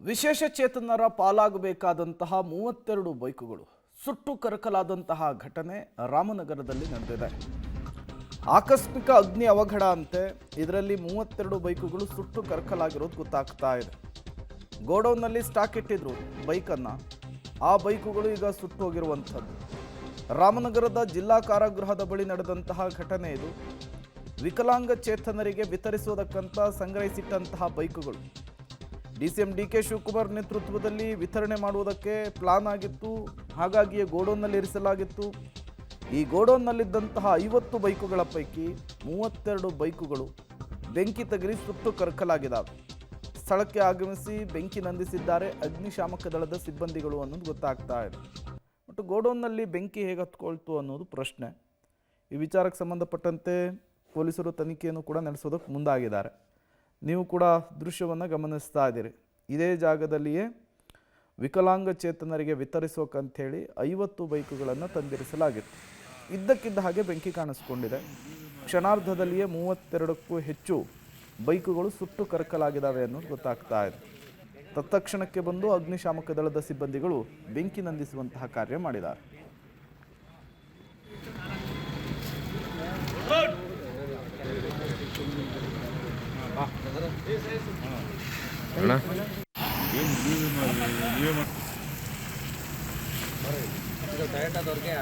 ವಿಶೇಷ ಚೇತನರ ಪಾಲಾಗಬೇಕಾದಂತಹ 32 ಬೈಕುಗಳು ಸುಟ್ಟು ಕರಕಲಾದಂತಹ ಘಟನೆ ರಾಮನಗರದಲ್ಲಿ ನಡೆದಿದೆ. ಆಕಸ್ಮಿಕ ಅಗ್ನಿ ಅವಘಡ ಅಂತೆ ಇದರಲ್ಲಿ 32 ಬೈಕುಗಳು ಸುಟ್ಟು ಕರಕಲಾಗಿರೋದು ಗೊತ್ತಾಗ್ತಾ ಇದೆ. ಗೋಡೌನ್ನಲ್ಲಿ ಸ್ಟಾಕ್ ಇಟ್ಟಿದ್ರು ಬೈಕನ್ನು, ಆ ಬೈಕುಗಳು ಈಗ ಸುಟ್ಟು ಹೋಗಿರುವಂಥದ್ದು. ರಾಮನಗರದ ಜಿಲ್ಲಾ ಕಾರಾಗೃಹದ ಬಳಿ ನಡೆದಂತಹ ಘಟನೆ ಇದು. ವಿಕಲಾಂಗ ಚೇತನರಿಗೆ ವಿತರಿಸುವುದಕ್ಕಂತ ಸಂಗ್ರಹಿಸಿಟ್ಟಂತಹ ಬೈಕುಗಳು ಡಿಸಿಎಂ ಡಿಕೆ ಶಿವಕುಮಾರ್ ನೇತೃತ್ವದಲ್ಲಿ ವಿತರಣೆ ಮಾಡುವುದಕ್ಕೆ ಪ್ಲಾನ್ ಆಗಿತ್ತು. ಹಾಗಾಗಿಯೇ ಗೋಡೌನ್ನಲ್ಲಿ ಇರಿಸಲಾಗಿತ್ತು. ಈ ಗೋಡೌನ್ನಲ್ಲಿದ್ದಂತಹ 50 ಬೈಕುಗಳ ಪೈಕಿ 32 ಬೈಕುಗಳು ಬೆಂಕಿ ತಗುಲಿ ಸುಟ್ಟು ಕರಕಲಾಗಿದ್ದಾವೆ. ಸ್ಥಳಕ್ಕೆ ಆಗಮಿಸಿ ಬೆಂಕಿ ನಂದಿಸಿದ್ದಾರೆ ಅಗ್ನಿಶಾಮಕ ದಳದ ಸಿಬ್ಬಂದಿಗಳು ಅನ್ನೋದು ಗೊತ್ತಾಗ್ತಾ ಇದೆ. ಬಟ್ ಗೋಡೌನ್ನಲ್ಲಿ ಬೆಂಕಿ ಹೇಗೆ ಹತ್ಕೊಳ್ತು ಅನ್ನೋದು ಪ್ರಶ್ನೆ. ಈ ವಿಚಾರಕ್ಕೆ ಸಂಬಂಧಪಟ್ಟಂತೆ ಪೊಲೀಸರು ತನಿಖೆಯನ್ನು ಕೂಡ ನಡೆಸೋದಕ್ಕೆ ಮುಂದಾಗಿದ್ದಾರೆ. ನೀವು ಕೂಡ ದೃಶ್ಯವನ್ನು ಗಮನಿಸ್ತಾ ಇದ್ದೀರಿ. ಇದೇ ಜಾಗದಲ್ಲಿಯೇ ವಿಕಲಾಂಗ ಚೇತನರಿಗೆ ವಿತರಿಸೋಕಂಥೇಳಿ 50 ಬೈಕುಗಳನ್ನು ತಂದಿರಿಸಲಾಗಿತ್ತು. ಇದ್ದಕ್ಕಿದ್ದ ಹಾಗೆ ಬೆಂಕಿ ಕಾಣಿಸ್ಕೊಂಡಿದೆ. ಕ್ಷಣಾರ್ಧದಲ್ಲಿಯೇ 32ಕ್ಕೂ ಹೆಚ್ಚು ಬೈಕುಗಳು ಸುಟ್ಟು ಕರಕಲಾಗಿದ್ದಾವೆ ಅನ್ನೋದು ಗೊತ್ತಾಗ್ತಾ ಇದೆ. ತತ್ಕ್ಷಣಕ್ಕೆ ಬಂದು ಅಗ್ನಿಶಾಮಕ ದಳದ ಸಿಬ್ಬಂದಿಗಳು ಬೆಂಕಿ ನಂದಿಸುವಂತಹ ಕಾರ್ಯ ಮಾಡಿದ್ದಾರೆ. ಟೊಯೋಟಾದವ್ರಿಗೆ